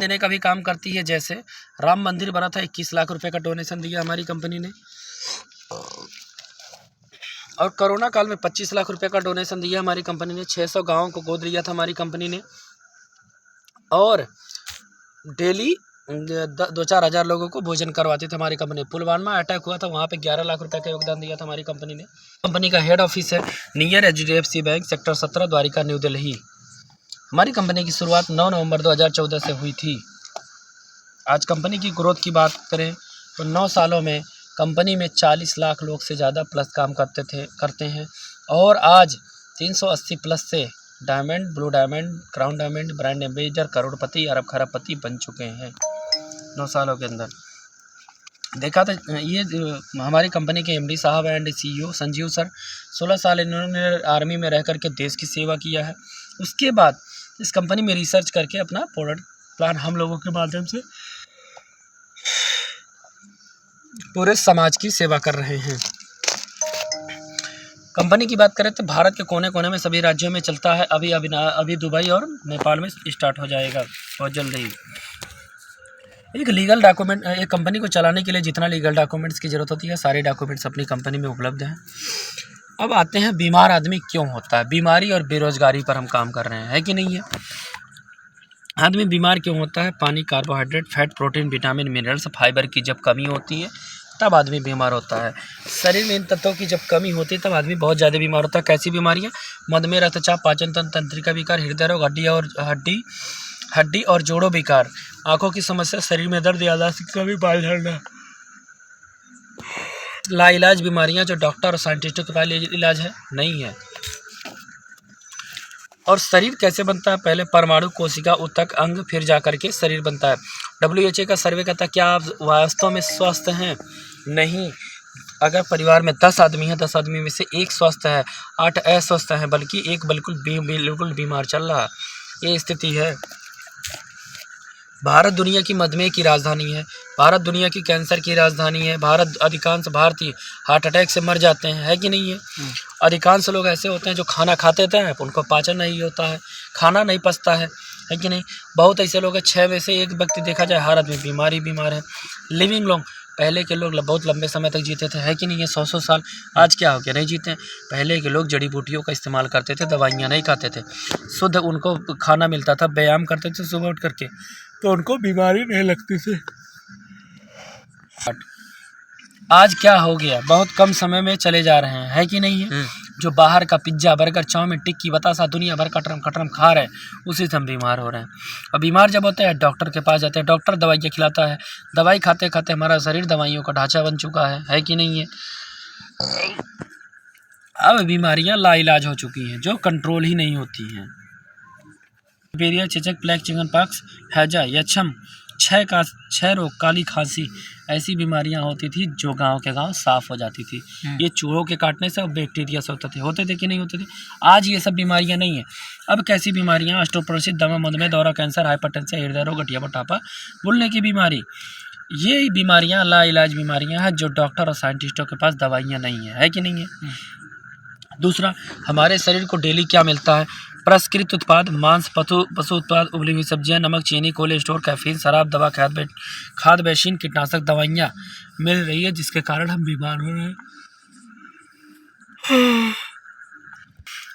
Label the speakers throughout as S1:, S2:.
S1: देने का भी काम करती है। जैसे राम मंदिर बना था, 21 लाख रुपए का डोनेशन दिया हमारी कंपनी ने, और कोरोना काल में 25 लाख रुपए का डोनेशन दिया हमारी कंपनी ने। 600 गाँवों को गोद लिया था हमारी कंपनी ने, और डेली 2-4 हज़ार लोगों को भोजन करवाती थी हमारी कंपनी। पुलवामा अटैक हुआ था, वहाँ पे 11 लाख रुपए का योगदान दिया था हमारी कंपनी ने। कंपनी का हेड ऑफिस है near HDFC bank, sector 17, Dwarka, New Delhi. हमारी कंपनी की शुरुआत 9 नवंबर 2014 से हुई थी। आज कंपनी की ग्रोथ की बात करें तो 9 सालों में कंपनी में 40 लाख लोग से ज़्यादा प्लस काम करते हैं, और आज 380 प्लस से diamond, blue diamond, crown diamond, brand ambassador, करोड़पति, अरब खरबपति बन चुके हैं 9 सालों के अंदर। देखा तो ये हमारी कंपनी के MD साहब एंड CEO संजीव सर, 16 साल इन्होंने आर्मी में रह करके देश की सेवा किया है। उसके बाद इस कंपनी में रिसर्च करके अपना प्रोडक्ट प्लान हम लोगों के माध्यम से पूरे समाज की सेवा कर रहे हैं। कंपनी की बात करें तो भारत के कोने कोने में सभी राज्यों में चलता है। अभी दुबई और नेपाल में स्टार्ट हो जाएगा बहुत जल्द ही। एक लीगल डॉक्यूमेंट, एक कंपनी को चलाने के लिए जितना लीगल डॉक्यूमेंट्स की ज़रूरत होती है, सारे डॉक्यूमेंट्स अपनी कंपनी में उपलब्ध हैं। अब आते हैं बीमार आदमी क्यों होता है। बीमारी और बेरोजगारी पर हम काम कर रहे हैं, है कि नहीं है। आदमी बीमार क्यों होता है। पानी, carbohydrate, fat, protein, vitamin, minerals, fibre की जब कमी होती है तब आदमी बीमार होता है। शरीर में इन तत्वों की जब कमी होती है तब आदमी बहुत ज़्यादा बीमार होता है। कैसी बीमारियाँ। मधुमेह, रक्तचाप, पाचन तंत्र, तंत्रिका विकार, हृदय रोग, हड्डी और जोड़ों विकार, आंखों की समस्या, शरीर में दर्द, याददाश्त की कमी, बाल झड़ना, लाइलाज बीमारियां जो डॉक्टर और साइंटिस्टों के पास इलाज है नहीं है। और शरीर कैसे बनता है। पहले परमाणु, कोशिका, ऊतक, अंग, फिर जाकर के शरीर बनता है। WHO का सर्वे कहता है क्या आप वास्तव में स्वस्थ हैं। नहीं। अगर परिवार में 10 आदमी हैं, 10 आदमी में से 1 स्वस्थ है, 8 अस्वस्थ हैं, बल्कि एक बिल्कुल बीमार चल रहा है। ये स्थिति है। भारत दुनिया की मधुमेह की राजधानी है। भारत दुनिया की कैंसर की राजधानी है। अधिकांश भारतीय हार्ट अटैक से मर जाते हैं, है कि नहीं है। अधिकांश लोग ऐसे होते हैं जो खाना खाते थे उनको पाचन नहीं होता है, खाना नहीं पचता है कि नहीं। बहुत ऐसे लोग हैं, 6 में से 1 व्यक्ति देखा जाए हर आदमी बीमार है। लिविंग लॉन्ग, पहले के लोग बहुत लंबे समय तक जीते थे, है कि नहीं है। 100 साल। आज क्या हो गया, नहीं जीते। पहले के लोग जड़ी बूटियों का इस्तेमाल करते थे, दवाइयाँ नहीं खाते थे, शुद्ध उनको खाना मिलता था, व्यायाम करते थे सुबह उठ करके, तो उनको बीमारी नहीं लगती थी। आज क्या हो गया, बहुत कम समय में चले जा रहे हैं, है कि नहीं है। जो बाहर का पिज्ज़ा, बर्गर, चाउमीन, टिक्की, बतासा दुनिया भर कटरम खा रहे हैं, उसी से हम बीमार हो रहे हैं। और बीमार जब होते हैं डॉक्टर के पास जाते हैं, डॉक्टर दवाइयाँ खिलाता है। दवाई खाते खाते हमारा शरीर दवाइयों का ढांचा बन चुका है कि नहीं है। अब बीमारियाँ लाइलाज हो चुकी हैं जो कंट्रोल ही नहीं होती हैं। मलेरिया, चेचक, प्लेग, चिकन पॉक्स, हैजा, यक्षम, क्षय रोग, काली खांसी, ऐसी बीमारियां होती थी जो गांव के गांव साफ हो जाती थी। ये चूहों के काटने से और बैक्टीरिया से होते थे कि नहीं होते थे। आज ये सब बीमारियां नहीं है। अब कैसी बीमारियां। ऑस्टियोपोरोसिस, दमा, मधुमेह, दौरा, कैंसर, हाइपरटेंशन, हृदय रोग, गठिया मोटापा, भूलने की बीमारी, ये बीमारियां लाइलाज बीमारियां हैं जो डॉक्टर और साइंटिस्टों के पास दवाइयाँ नहीं है कि नहीं है। दूसरा, हमारे शरीर को डेली क्या मिलता है। प्रसंस्कृत उत्पाद, मांस, पशु उत्पाद, उबली हुई सब्जियां, नमक, चीनी, कोलेस्ट्रॉल, कैफीन, शराब, दवा, खाद, वैक्सीन, कीटनाशक दवाइयां मिल रही है जिसके कारण हम बीमार हो रहे हैं।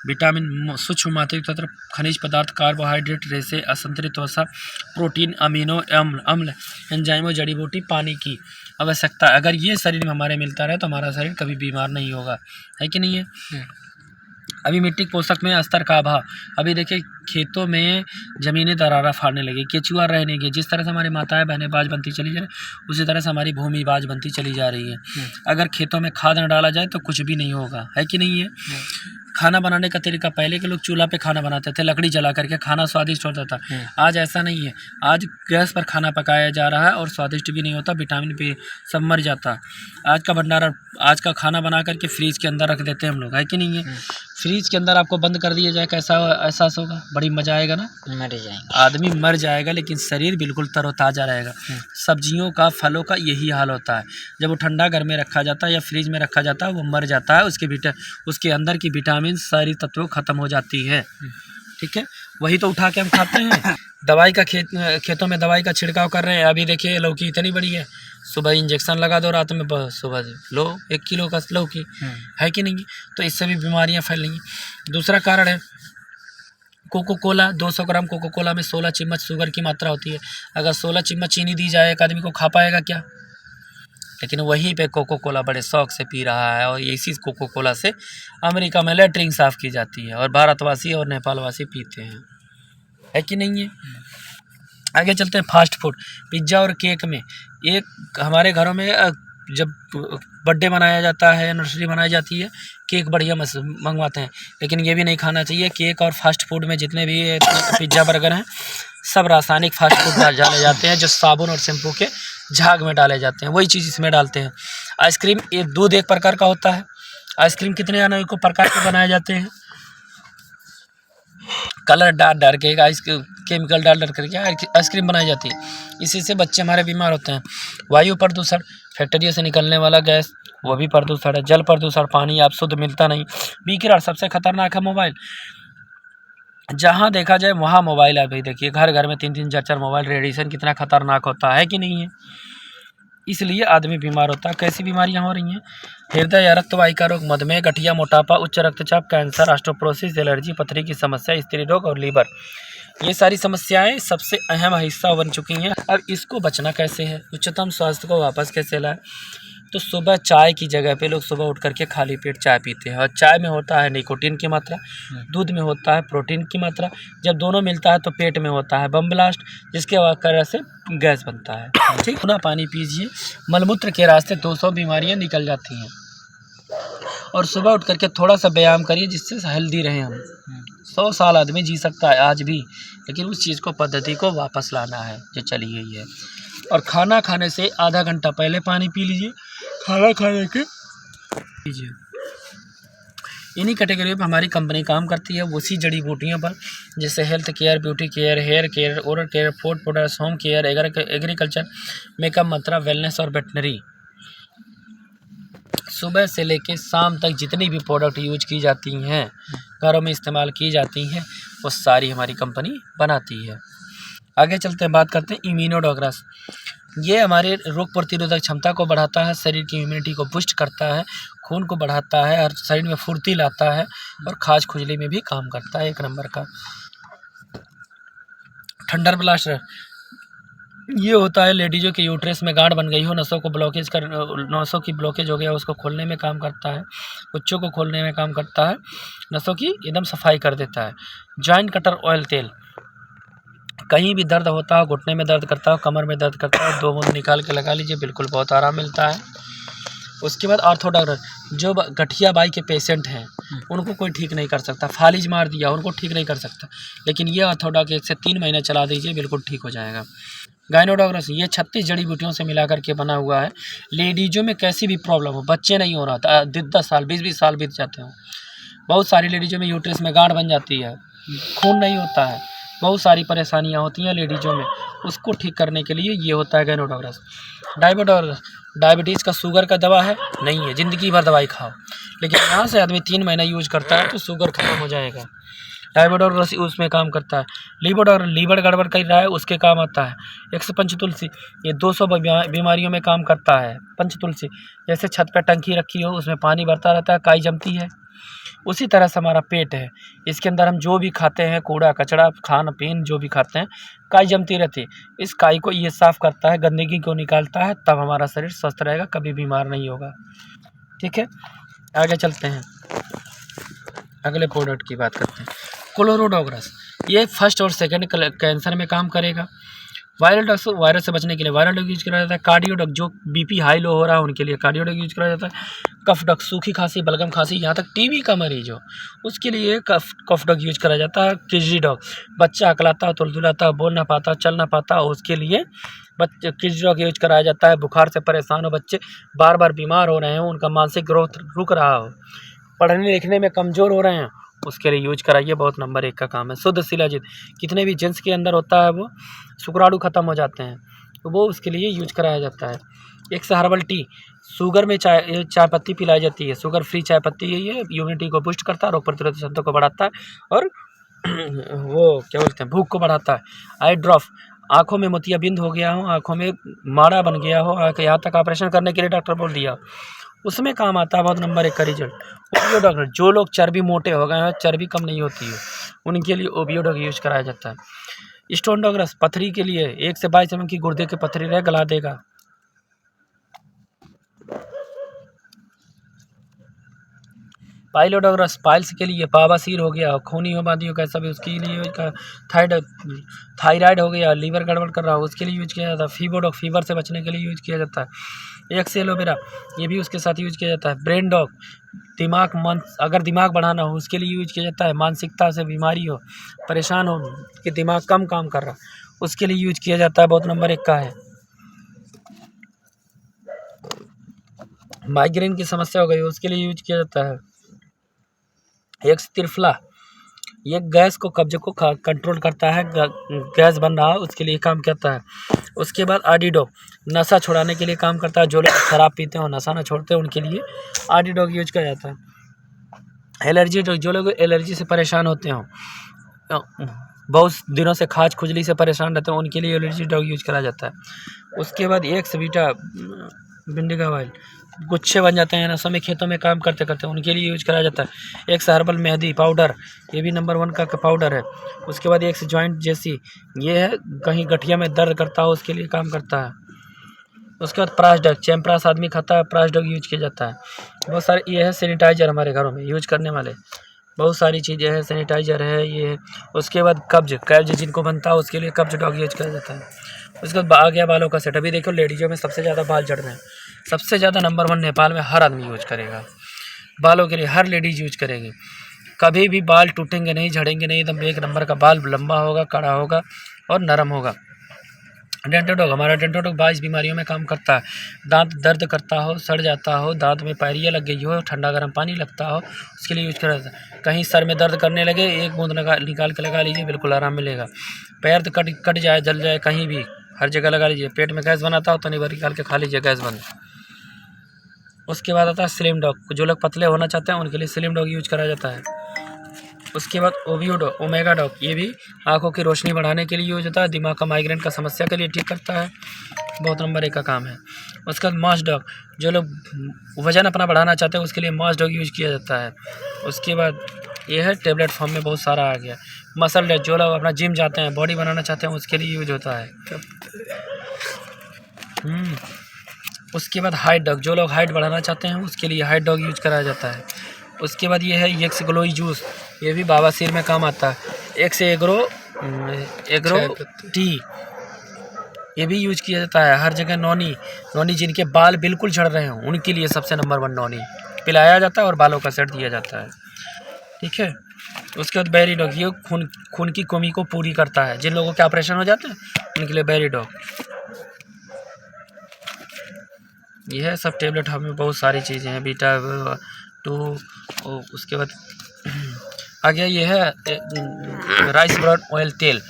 S1: विटामिन, सूक्ष्म मात्रिक तत्व, खनिज पदार्थ, कार्बोहाइड्रेट, रेशे, असंतुलित वसा, प्रोटीन, अमीनो अम्ल, एंजाइमों, जड़ी बूटी, पानी की आवश्यकता। अगर ये शरीर में हमारे मिलता रहे तो हमारा शरीर कभी बीमार नहीं होगा, है कि नहीं है। अभी मिट्टी पोषक में स्तर का अभाव। अभी देखिए खेतों में ज़मीनें दरारा फाड़ने लगी, केचुआ रहने गए। जिस तरह से हमारी माताएं बहनें बाज बनती चली जा रही, उसी तरह से हमारी भूमि बाज बनती चली जा रही है। अगर खेतों में खाद न डाला जाए तो कुछ भी नहीं होगा, है कि नहीं है। खाना बनाने का तरीका, पहले के लोग चूल्हा पे खाना बनाते थे, लकड़ी जला करके, खाना स्वादिष्ट होता था। आज ऐसा नहीं है। आज गैस पर खाना पकाया जा रहा है और स्वादिष्ट भी नहीं होता, विटामिन भी सब मर जाता। आज का भंडारण, आज का खाना बना करके फ्रीज के अंदर रख देते हैं हम लोग, है कि नहीं है। फ्रीज के अंदर आपको बंद कर दिया जाए, कैसा एहसास होगा। बड़ी मजा आएगा ना। मर जाएगा आदमी, मर जाएगा, लेकिन शरीर बिल्कुल तरोताज़ा रहेगा। सब्जियों का, फलों का यही हाल होता है। जब वो ठंडा घर में रखा जाता है या फ्रिज में रखा जाता है, वो मर जाता है, उसके अंदर की विटामिन सारी तत्वों खत्म हो जाती है। ठीक है, वही तो उठा के हम खाते हैं। दवाई का खेतों में दवाई का छिड़काव कर रहे हैं। अभी देखिए लौकी इतनी बड़ी है, सुबह इंजेक्शन लगा दो, रात में सुबह लो 1 किलो का लौकी, है कि नहीं। तो इससे भी बीमारियां फैलेंगी। दूसरा कारण है कोको कोला। 200 ग्राम कोको कोला में 16 चम्मच शुगर की मात्रा होती है। अगर 16 चम्मच चीनी दी जाए एक आदमी को, खा पाएगा क्या? लेकिन वहीं पे कोको कोला बड़े शौक से पी रहा है, और इसी कोको कोला से अमेरिका में लेटरिन साफ़ की जाती है, और भारतवासी और नेपालवासी पीते हैं, है कि नहीं है। आगे चलते हैं फास्ट फूड। पिज्ज़ा और केक में, एक हमारे घरों में जब बर्थडे मनाया जाता है, एनिवर्सरी मनाई जाती है, केक बढ़िया मंगवाते हैं। लेकिन ये भी नहीं खाना चाहिए। केक और फास्ट फूड में जितने भी पिज्ज़ा बर्गर हैं, सब रासायनिक फास्ट फूड डाले जाते हैं, जो साबुन और शैम्पू के झाग में डाले जाते हैं, वही चीज़ इसमें डालते हैं। आइसक्रीम दूध एक प्रकार का होता है। आइसक्रीम कितने अनेक प्रकार के बनाए जाते हैं, कलर डाल के आइसक्रीम, केमिकल डाल करके आइसक्रीम बनाई जाती है। इसी से बच्चे हमारे बीमार होते हैं। वायु प्रदूषण, फैक्ट्रियों से निकलने वाला गैस, वो भी प्रदूषण है। जल प्रदूषण, पानी आप शुद्ध मिलता नहीं। विकिरण, सबसे खतरनाक है मोबाइल। जहाँ देखा जाए वहाँ मोबाइल है। अभी देखिए घर घर में 3-3 4-4 मोबाइल। रेडिएशन कितना खतरनाक होता है कि नहीं है, इसलिए आदमी बीमार होता है। कैसी बीमारियां हो रही हैं? हृदय या रक्तवाहिका रोग, मधुमेह, गठिया, मोटापा, उच्च रक्तचाप, कैंसर, ऑस्टियोपोरोसिस, एलर्जी, पथरी की समस्या, स्त्री रोग और लीवर, ये सारी समस्याएं सबसे अहम हिस्सा बन चुकी हैं। अब इसको बचना कैसे है, उच्चतम स्वास्थ्य को वापस कैसे लाए? तो सुबह चाय की जगह पे लोग सुबह उठ करके खाली पेट चाय पीते हैं, और चाय में होता है निकोटीन की मात्रा, दूध में होता है प्रोटीन की मात्रा। जब दोनों मिलता है तो पेट में होता है बम ब्लास्ट, जिसके वजह से गैस बनता है। ठीक, ना पानी पीजिए, मलमूत्र के रास्ते 200 बीमारियां निकल जाती हैं। और सुबह उठ करके थोड़ा सा व्यायाम करिए, जिससे हेल्दी रहें हम। 100 साल आदमी जी सकता है आज भी, लेकिन उस चीज़ को, पद्धति को वापस लाना है जो चली गई है। और खाना खाने से आधा घंटा पहले पानी पी लीजिए, खाना खाने के लीजिए। इन्हीं कैटेगरी पर हमारी कंपनी काम करती है, उसी जड़ी बूटियों पर, जैसे health care, beauty care, hair care, oral care, food products, home care, agriculture, makeup, मंत्रा, वेलनेस और वेटनरी। सुबह से लेके शाम तक जितनी भी प्रोडक्ट यूज की जाती हैं, घरों में इस्तेमाल की जाती हैं, वो सारी हमारी कंपनी बनाती है। आगे चलते हैं, बात करते हैं इम्यूनोडोग्रास। ये हमारे रोग प्रतिरोधक क्षमता को बढ़ाता है, शरीर की इम्यूनिटी को बूस्ट करता है, खून को बढ़ाता है, और शरीर में फुर्ती लाता है, और खाज खुजली में भी काम करता है, 1 नंबर का। थंडर ब्लास्टर, ये होता है लेडीज़ों के यूट्रस में गांठ बन गई हो, नसों की ब्लॉकेज हो गया, उसको खोलने में काम करता है, बच्चों को खोलने में काम करता है, नसों की एकदम सफाई कर देता है। जॉइंट कटर ऑयल तेल, कहीं भी दर्द होता हो, घुटने में दर्द करता हो, कमर में दर्द करता हो, 2 बूंद निकाल के लगा लीजिए, बिल्कुल बहुत आराम मिलता है। उसके बाद ऑर्थो डॉक्टर, जो गठिया बाई के पेशेंट हैं, उनको कोई ठीक नहीं कर सकता, फालिज मार दिया उनको ठीक नहीं कर सकता, लेकिन ये ऑर्थो डॉक्टर 1 से 3 महीने चला दीजिए, बिल्कुल ठीक हो जाएगा। गायनोडोग्रास, ये 36 जड़ी बूटियों से मिला करके बना हुआ है। लेडीजों में कैसी भी प्रॉब्लम हो, बच्चे नहीं हो रहा था, 10 साल 20 साल बीत जाते हो, बहुत सारी लेडीजों में यूट्रस में गांठ बन जाती है, खून नहीं होता है, बहुत सारी परेशानियां होती हैं लेडीजों में, उसको ठीक करने के लिए ये होता है गायनोडोग्रास। डायबिटीज़ का शुगर का दवा है नहीं है, ज़िंदगी भर दवाई खाओ, लेकिन यहाँ से आदमी 3 महीना यूज करता है तो शुगर खत्म हो जाएगा। डायबिटीज उसमें काम करता है। लीवर गड़बड़ कर रहा है, उसके काम आता है। 100 पंचतुलसी, ये 200 बीमारियों में काम करता है। पंचतुलसी, जैसे छत पे टंकी रखी हो, उसमें पानी भरता रहता है, काई जमती है, उसी तरह से हमारा पेट है, इसके अंदर हम जो भी खाते हैं, कूड़ा कचड़ा, खान पीन जो भी खाते हैं, काई जमती रहती है। इस काई को ये साफ़ करता है, गंदगी को निकालता है, तब हमारा शरीर स्वस्थ रहेगा, कभी बीमार नहीं होगा। ठीक है, आगे चलते हैं, अगले प्रोडक्ट की बात करते हैं। क्लोरोडोग्रास, ये फर्स्ट और सेकंड कैंसर में काम करेगा। वायरस से बचने के लिए वायरल ड्रग यूज करा जाता है। कार्डियोडक, जो बीपी हाई लो हो रहा है उनके लिए कार्डियोडक यूज करा जाता है। कफडक, सूखी खांसी, बलगम खांसी, यहाँ तक टीबी का मरीज हो उसके लिए कफडक यूज करा जाता है। किडनी डॉग, बच्चा अकलाता, तुलतुलाता, बोल ना पाता, चल ना पाता, उसके लिए किडनी डॉग यूज कराया जाता है। बुखार से परेशान हो बच्चे, बार बार बीमार हो रहे हो, उनका मानसिक ग्रोथ रुक रहा हो, पढ़ने लिखने में कमज़ोर हो रहे हैं, उसके लिए यूज कराइए, बहुत नंबर 1 का काम है। शुद्ध शिलाजीत, कितने भी जेंट्स के अंदर होता है, वो शुक्राणु खत्म हो जाते हैं, तो वो उसके लिए यूज कराया जाता है। एक से हर्बल टी, शुगर में चाय पत्ती पिलाई जाती है, शुगर फ्री चाय पत्ती है, ये इम्यूनिटी को बूस्ट करता है, रोग प्रतिरोधक क्षमता को बढ़ाता है और वो क्या बोलते हैं, भूख को बढ़ाता है। आई ड्रॉप, आँखों में मोतियाबिंद हो गया हो, आँखों में माड़ा बन गया हो, यहाँ तक ऑपरेशन करने के लिए डॉक्टर बोल दिया, उसमें काम आता है बहुत नंबर 1 का रिजल्ट। ओबियो डॉग, जो लोग चर्बी मोटे हो गए हैं, चर्बी कम नहीं होती है, उनके लिए ओबियो डॉग यूज कराया जाता है। स्टोन डॉग रस, पथरी के लिए 1 से 22 mm की गुर्दे की पथरी रहे, गला देगा। पाइलोडोग्रस, पाइल्स के लिए, बवासीर हो गया, खूनी उबादी हो कैसा भी, उसके लिए यूज का। थायराइड हो गया, लीवर गड़बड़ कर रहा हो, उसके लिए यूज किया जाता है। फीवर डॉग, फीवर से बचने के लिए यूज किया जाता है। एक्स एलोवेरा, ये भी उसके साथ यूज किया जाता है। ब्रेन डॉग, दिमाग मन, अगर दिमाग बढ़ाना हो उसके लिए यूज किया जाता है। मानसिकता से बीमारी हो, परेशान हो कि दिमाग कम काम कर रहा, उसके लिए यूज किया जाता है, बहुत नंबर 1 का है। माइग्रेन की समस्या हो गई, उसके लिए यूज किया जाता है। एक त्रिफला, ये गैस को, कब्जे को कंट्रोल करता है, गैस बन रहा है उसके लिए काम करता है। उसके बाद आर्डिडोग, नशा छुड़ाने के लिए काम करता है, जो लोग शराब पीते हो नशा ना छोड़ते हैं उनके लिए आर्डिडोग यूज किया जाता है। एलर्जी डॉग, जो लोग एलर्जी से परेशान होते हो, बहुत दिनों से खाज खुजली से परेशान रहते हैं, उनके लिए एलर्जी डॉग यूज करा जाता है। उसके बाद एक बीटा भिंडी ऑयल, गुच्छे बन जाते हैं नसों में, खेतों में काम करते करते, उनके लिए यूज करा जाता है। एक हर्बल मेहंदी पाउडर, ये भी नंबर 1 का पाउडर है। उसके बाद एक जॉइंट जैसी, ये है कहीं गठिया में दर्द करता हो उसके लिए काम करता है। उसके बाद प्राश डग, चैम्प्रास आदमी खाता है, प्राश डग यूज किया जाता है। बहुत सारे ये है सैनिटाइजर, हमारे घरों में यूज करने वाले बहुत सारी चीज़ें हैं, सैनिटाइजर है ये है। उसके बाद कब्ज जिनको बनता है उसके लिए कब्ज डॉग यूज किया जाता है। उसके बाद आ गया बालों का सेट। अभी देखो लेडीज़ों में सबसे ज़्यादा बाल झड़ रहे हैं, सबसे ज़्यादा नंबर 1 नेपाल में हर आदमी यूज करेगा बालों के लिए, हर लेडीज यूज करेगी। कभी भी बाल टूटेंगे नहीं, झड़ेंगे नहीं, एकदम 1 नंबर का बाल लंबा होगा, कड़ा होगा और नरम होगा। डेंटोडॉग, हमारा डेंटोडॉग 22 बीमारियों में काम करता है। दांत दर्द करता हो, सड़ जाता हो, दांत में पायरिया लग गई हो, ठंडा गर्म पानी लगता हो, उसके लिए यूज करा जाता है। कहीं सर में दर्द करने लगे, 1 बूंद निकाल के लगा लीजिए, बिल्कुल आराम मिलेगा। पैर तो कट जाए, जल जाए, कहीं भी हर जगह लगा लीजिए। पेट में गैस बनाता हो तो नहीं, निकाल के खा लीजिए, गैस बंद। उसके बाद आता है स्लिम डॉग, जो लोग पतले होना चाहते हैं उनके लिए स्लिम डॉग यूज करा जाता है। उसके बाद ओवियो डॉग, ओमेगा डॉग, ये भी आंखों की रोशनी बढ़ाने के लिए यूज होता है, दिमाग का माइग्रेन का समस्या के लिए ठीक करता है, बहुत नंबर 1 का काम है। उसके बाद मास डॉग, जो लोग वजन अपना बढ़ाना चाहते हैं उसके लिए मास डॉग यूज किया जाता है। उसके बाद ये है टेबलेट फॉर्म में, बहुत सारा आ गया। मसल डॉग, जो लोग अपना जिम जाते हैं, बॉडी बनाना चाहते हैं उसके लिए यूज होता है। उसके बाद हाइट डॉग, जो लोग हाइट बढ़ाना चाहते हैं उसके लिए हाइट डॉग यूज कराया जाता है। उसके बाद ये है एक्स ग्लोई जूस, ये भी बवासीर में काम आता है। एक्स एग्रो टी, ये भी यूज किया जाता है हर जगह। नौनी जिनके बाल बिल्कुल झड़ रहे हों उनके लिए सबसे नंबर 1 नौनी पिलाया जाता है और बालों का सेट दिया जाता है, ठीक है। उसके बाद बेरी डॉग, ये खून की कमी को पूरी करता है, जिन लोगों के ऑपरेशन हो जाते हैं उनके लिए बेरी डॉग। ये है सब टेबलेट, हमें बहुत सारी चीज़ें हैं, बीटा 2। उसके बाद आ गया ये है राइस ब्रान ऑयल तेल,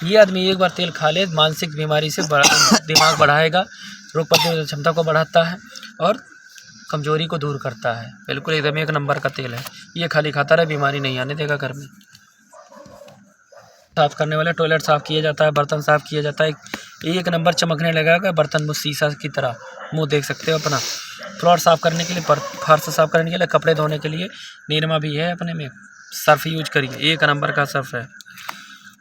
S1: ये आदमी एक बार तेल खा ले मानसिक बीमारी से दिमाग बढ़ाएगा, रोग प्रतिरोधक क्षमता को बढ़ाता है और कमजोरी को दूर करता है, बिल्कुल एकदम 1 नंबर का तेल है। ये खाली खाता रहे, बीमारी नहीं आने देगा घर में। साफ़ करने वाले, टॉयलेट साफ़ किया जाता है, बर्तन साफ़ किया जाता है, 1 नंबर चमकने लगेगा बर्तन वो शीशा की तरह, मुंह देख सकते हो अपना। फ्लोर साफ़ करने के लिए, फर्श साफ़ करने के लिए, कपड़े धोने के लिए निरमा भी है अपने में, सर्फ यूज करिए, 1 नंबर का सर्फ है।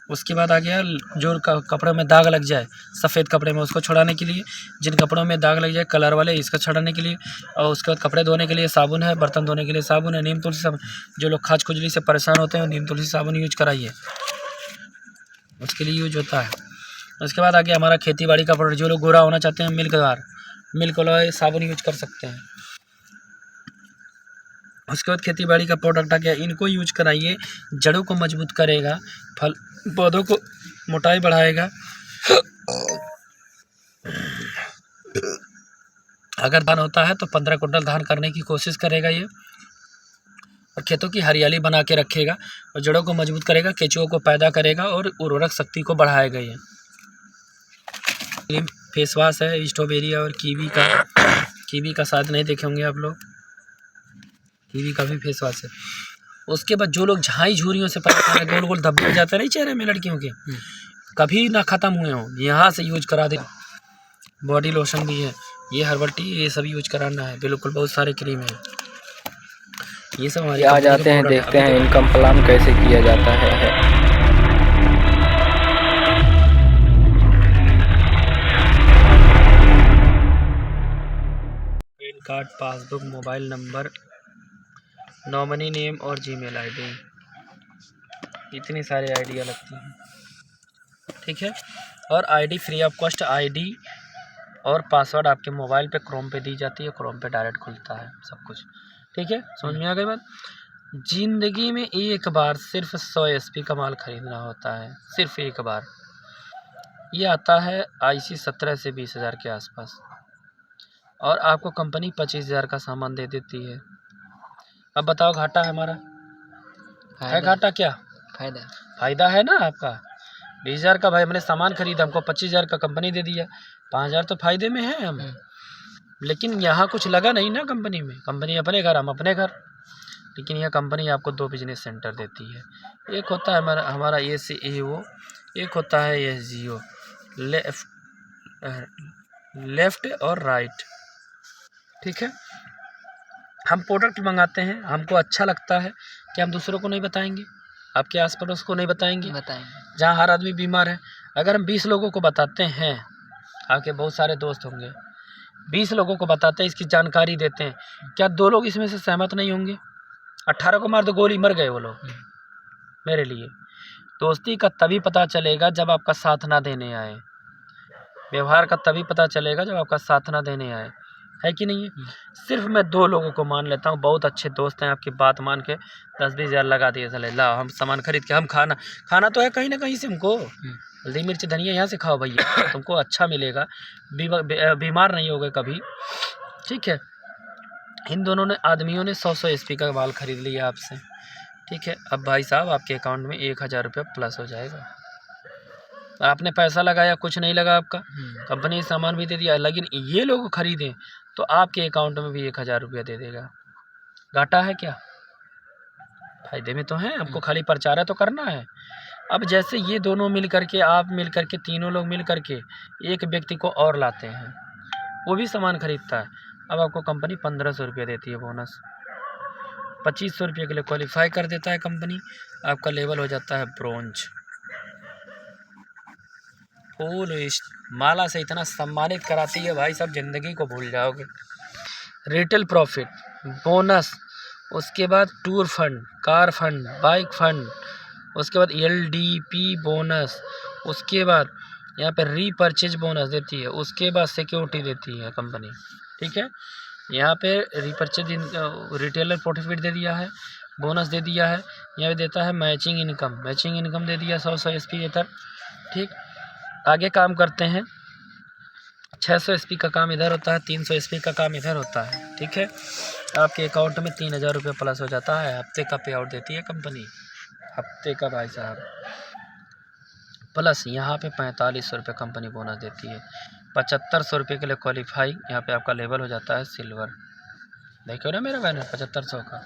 S1: उसके बाद आ गया जो कपड़ों में दाग लग जाए, सफ़ेद कपड़े में, उसको छुड़ाने के लिए, जिन कपड़ों में दाग लग जाए कलर वाले, इसको छुड़ाने के लिए। और उसके बाद कपड़े धोने के लिए साबुन है, बर्तन धोने के लिए साबुन है, नीम तुलसी साबुन, जो लोग खाज खुजली से परेशान होते हैं नीम तुलसी साबुन यूज कराइए, उसके लिए यूज होता है। उसके बाद आ गया हमारा खेती बाड़ी का प्रोडक्ट, जो लोग गोरा होना चाहते हैं मिल्क वाला साबुन यूज कर सकते हैं। उसके बाद खेती बाड़ी का प्रोडक्ट आ गया, इनको यूज कराइए, जड़ों को मजबूत करेगा, फल पौधों को मोटाई बढ़ाएगा। अगर धान होता है तो 15 कुंटल धान करने की कोशिश करेगा ये, और खेतों की हरियाली बना के रखेगा और जड़ों को मजबूत करेगा, केंचुओं को पैदा करेगा और उर्वरक शक्ति को बढ़ाएगा। ये फेस वॉश है स्ट्रॉबेरी और कीवी का शायद नहीं देखे होंगे आप लोग, कीवी का भी फेस वॉश है। उसके बाद जो लोग झाई झुर्रियों से परेशान है, गोल गोल धब्बे हो जाते नहीं चेहरे में लड़कियों के, कभी ना ख़त्म हुए हों, यहाँ से यूज करा दे। बॉडी लोशन भी है, ये हर्बल टी, ये सब यूज कराना है बिल्कुल। बहुत सारे क्रीम है, ये सब हमारे
S2: आ जाते हैं, देखते हैं इनकम प्लान कैसे किया जाता है।
S1: Pan card, passbook, mobile number, nominee name और जीमेल आईडी, इतनी सारी आइडिया लगती हैं, ठीक है। और ID free of cost ID और पासवर्ड आपके मोबाइल पे क्रोम पे दी जाती है, क्रोम पे डायरेक्ट खुलता है सब कुछ, ठीक है। समझ में आ गई बात। ज़िंदगी में एक बार सिर्फ 100 SP का माल खरीदना होता है, सिर्फ एक बार। ये आता है IC 17 से 20 हज़ार के आसपास, और आपको कंपनी 25 हज़ार का सामान दे देती है। अब बताओ घाटा है हमारा है? घाटा क्या फ़ायदा है ना आपका। 20 हज़ार का भाई मैंने सामान खरीदा, हमको 25 हज़ार का कंपनी दे दिया, 5 हज़ार तो फ़ायदे में है हम। लेकिन यहाँ कुछ लगा नहीं ना कंपनी में, कंपनी अपने घर, हम अपने घर। लेकिन यह कंपनी आपको 2 बिजनेस सेंटर देती है। एक होता है हमारा ACO, एक होता है SGO, लेफ्ट और राइट, ठीक है। हम प्रोडक्ट मंगाते हैं, हमको अच्छा लगता है कि हम दूसरों को नहीं बताएंगे, आपके आस पड़ोस को नहीं बताएंगे, जहाँ हर आदमी बीमार है। अगर हम 20 लोगों को बताते हैं, आपके बहुत सारे दोस्त होंगे, 20 लोगों को बताते हैं, इसकी जानकारी देते हैं, क्या 2 लोग इसमें से सहमत नहीं होंगे? 18 को मार दो गोली, मर गए वो लोग मेरे लिए। दोस्ती का तभी पता चलेगा जब आपका साथ ना देने आए, व्यवहार का तभी पता चलेगा जब आपका साथ ना देने आए, है कि नहीं है। सिर्फ मैं 2 लोगों को मान लेता हूँ, बहुत अच्छे दोस्त हैं, आपकी बात मान के 10-20 हज़ार लगा दिए, चले लाओ हम सामान खरीद के, हम खाना तो है कहीं ना कहीं से हमको, हल्दी मिर्च धनिया यहाँ से खाओ भैया, तुमको अच्छा मिलेगा, बीमार नहीं होगे कभी, ठीक है। इन दोनों ने आदमियों ने 100 SP का माल खरीद लिया आपसे, ठीक है। अब भाई साहब आपके अकाउंट में 1000 रुपया प्लस हो जाएगा। आपने पैसा लगाया, कुछ नहीं लगा आपका, कंपनी सामान भी दे दिया, लेकिन ये लोग खरीदें तो आपके अकाउंट में भी 1000 रुपया दे देगा। घाटा है क्या? फायदे में तो हैं, हमको खाली प्रचार तो करना है। अब जैसे ये दोनों मिल करके, आप मिल करके, तीनों लोग मिल करके एक व्यक्ति को और लाते हैं, वो भी सामान खरीदता है। अब आपको कंपनी 1500 रुपया देती है बोनस, 2500 रुपये के लिए क्वालिफाई कर देता है कंपनी, आपका लेवल हो जाता है ब्रोंज। फूल माला से इतना सम्मानित कराती है भाई साहब, ज़िंदगी को भूल जाओगे। रिटेल प्रॉफिट, बोनस, उसके बाद tour fund, car fund, bike fund, उसके बाद LDP बोनस, उसके बाद यहाँ पे रीपरचेज बोनस देती है, उसके बाद सिक्योरिटी देती है कंपनी, ठीक है। यहाँ पे रीपरचेज रिटेलर प्रॉफिट दे दिया है, बोनस दे दिया है, यहाँ पे देता है मैचिंग इनकम दे दिया 100 SP तक, ठीक। आगे काम करते हैं, 600 SP का काम इधर होता है, 300 SP का काम इधर होता है, ठीक है। आपके अकाउंट में 3000 रुपये प्लस हो जाता है, हफ्ते का पे आउट देती है कंपनी, हफ्ते का भाई साहब। प्लस यहाँ पे 4500 रुपये कंपनी बोनस देती है, 7500 रुपये के लिए क्वालिफाई, यहाँ पे आपका लेवल हो जाता है सिल्वर, देखो ना मेरा बैनर 7500 का।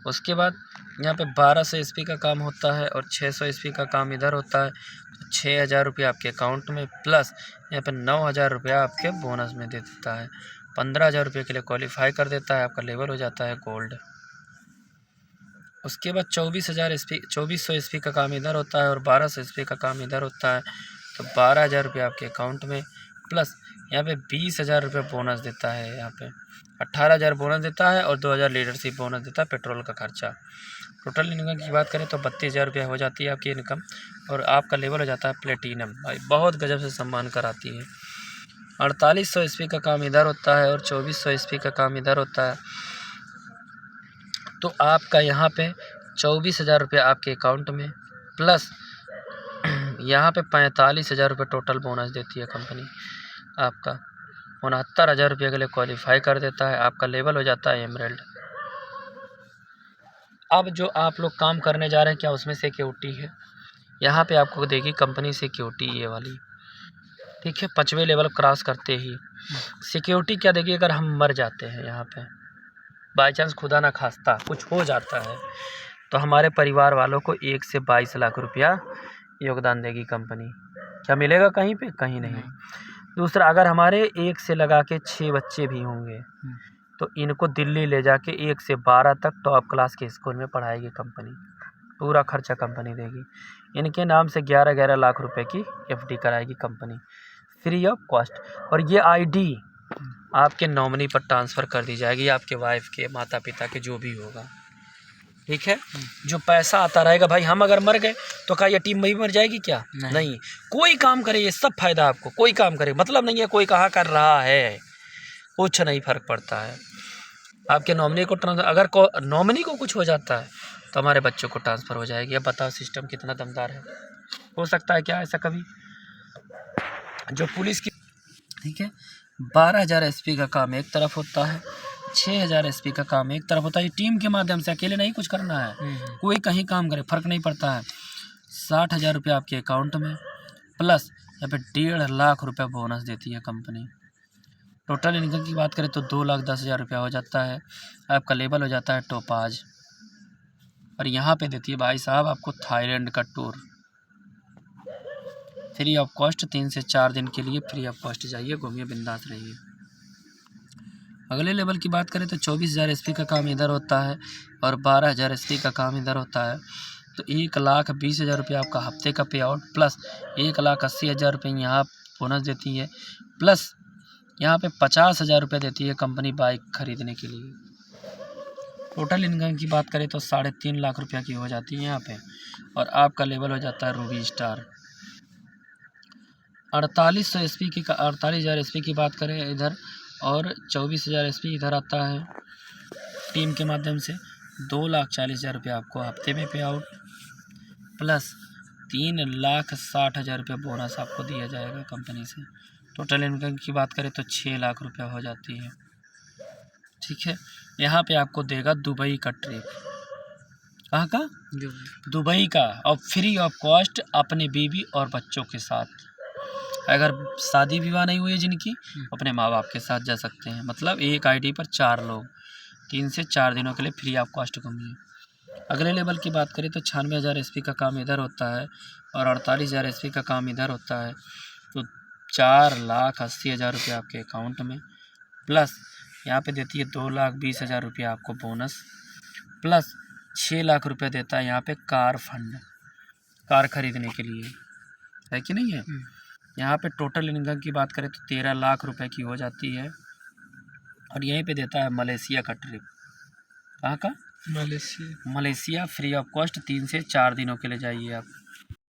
S1: उसके बाद यहाँ पे 1200 SP का काम होता है और 600 SP का काम इधर होता है, तो 6000 रुपये आपके अकाउंट में, प्लस यहाँ पे 9000 रुपया आपके बोनस में दे देता है, 15000 रुपये के लिए क्वालिफाई कर देता है, आपका लेवल हो जाता है गोल्ड। उसके बाद 2400 SP का काम इधर होता है और 1200 SP का काम इधर होता है, तो 12000 रुपये आपके अकाउंट में, प्लस यहाँ पे 20000 रुपये बोनस देता है, यहाँ पे 18000 बोनस देता है और 2000 लीडरशिप बोनस देता है, पेट्रोल का खर्चा। टोटल इनकम की बात करें तो 32000 रुपया हो जाती है आपकी इनकम, और आपका लेवल हो जाता है प्लेटिनम। भाई बहुत गजब से सम्मान कराती है। 4800 SP का काम इधर होता है और 2400 SP का काम इधर होता है, तो आपका यहाँ पे 24000 रुपये आपके अकाउंट में, प्लस यहाँ पे 45000 रुपये टोटल बोनस देती है कंपनी, आपका 69000 रुपये के लिए क्वालिफाई कर देता है, आपका लेवल हो जाता है एमरल्ड। अब जो आप लोग काम करने जा रहे हैं, क्या उसमें सिक्योरिटी है? यहाँ पे आपको देगी कंपनी सिक्योरिटी ये वाली, ठीक है। 5वें लेवल क्रॉस करते ही सिक्योरिटी क्या देगी, अगर हम मर जाते हैं यहाँ पे, बाई चांस खुदा ना खास्ता कुछ हो जाता है तो हमारे परिवार वालों को 1 से 22 लाख रुपया योगदान देगी कंपनी। क्या मिलेगा कहीं पे? कहीं नहीं। दूसरा, अगर हमारे 1 से लगा के 6 बच्चे भी होंगे तो इनको दिल्ली ले जाके 1 से 12 तक टॉप क्लास के स्कूल में पढ़ाएगी कंपनी। पूरा खर्चा कंपनी देगी। इनके नाम से 11-11 लाख रुपए की एफडी कराएगी कंपनी फ्री ऑफ कॉस्ट। और ये आईडी आपके नॉमिनी पर ट्रांसफ़र कर दी जाएगी, आपके वाइफ के, माता पिता के, जो भी होगा। ठीक है। जो पैसा आता रहेगा भाई, हम अगर मर गए तो क्या ये टीम वही मर जाएगी क्या? नहीं। कोई काम करे ये सब फायदा आपको, कोई काम करे, मतलब नहीं है कोई कहाँ कर रहा है, कुछ नहीं फर्क पड़ता है। आपके नॉमिनी को ट्रांसफर, अगर नॉमिनी को कुछ हो जाता है तो हमारे बच्चों को ट्रांसफ़र हो जाएगी। अब बताओ सिस्टम कितना दमदार है। हो सकता है क्या ऐसा कभी? जो पुलिस की, ठीक है, 12,000 एसपी का काम एक तरफ होता है, 6,000 एसपी का काम एक तरफ होता है। ये टीम के माध्यम से, अकेले नहीं कुछ करना है। कोई कहीं काम करे फर्क नहीं पड़ता है। 60,000 रुपये आपके अकाउंट में, प्लस यहाँ पे 1.5 लाख रुपये बोनस देती है कंपनी। टोटल इनकम की बात करें तो 2,10,000 रुपया हो जाता है। आपका लेवल हो जाता है टोपाज। और यहाँ पे देती है भाई साहब आपको थाईलैंड का टूर फ्री ऑफ कॉस्ट। 3 से 4 दिन के लिए फ्री ऑफ कॉस्ट जाइए, घूमिए, बिंदास रहिए। अगले लेवल की बात करें तो 24,000 एसपी का काम इधर होता है और 12,000 एसपी का काम इधर होता है। तो 1,20,000 रुपये आपका हफ्ते का पे आउट, प्लस 1,80,000 रुपये यहाँ बोनस देती है, प्लस यहाँ पे 50,000 रुपये देती है कंपनी बाइक खरीदने के लिए। टोटल इनकम की बात करें तो 3.5 लाख रुपया की हो जाती है यहाँ पे। और आपका लेवल हो जाता है रूबी स्टार। 4800 एसपी की 48,000 एसपी की बात करें इधर, और 24,000 एसपी इधर आता है टीम के माध्यम से। 2,40,000 रुपये आपको हफ्ते में पे आउट, प्लस 3,60,000 रुपये बोनस आपको दिया जाएगा कंपनी से। टोटल इनकम की बात करें तो 6 लाख रुपये हो जाती है। ठीक है। यहाँ पे आपको देगा दुबई का ट्रिप। कहाँ का? दुबई का, और फ्री ऑफ कॉस्ट अपने बीवी और बच्चों के साथ। अगर शादी विवाह नहीं हुई है जिनकी, अपने माँ बाप के साथ जा सकते हैं। मतलब एक आईडी पर 4 लोग 3 से 4 दिनों के लिए फ्री ऑफ कॉस्ट घूमिए। अगले लेवल की बात करें तो 96,000 एसपी का काम इधर होता है और 48,000 एसपी का काम इधर होता है। तो 4,80,000 रुपये आपके अकाउंट में, प्लस यहाँ पे देती है 2,20,000 रुपये आपको बोनस, प्लस 6 लाख रुपये देता है यहाँ पे कार फंड, कार खरीदने के लिए, है कि नहीं है। यहाँ पे टोटल इनकम की बात करें तो 13 लाख रुपए की हो जाती है। और यहीं पे देता है मलेशिया का ट्रिप। कहाँ का? Malaysia free of cost. 3 से 4 दिनों के लिए जाइए आप।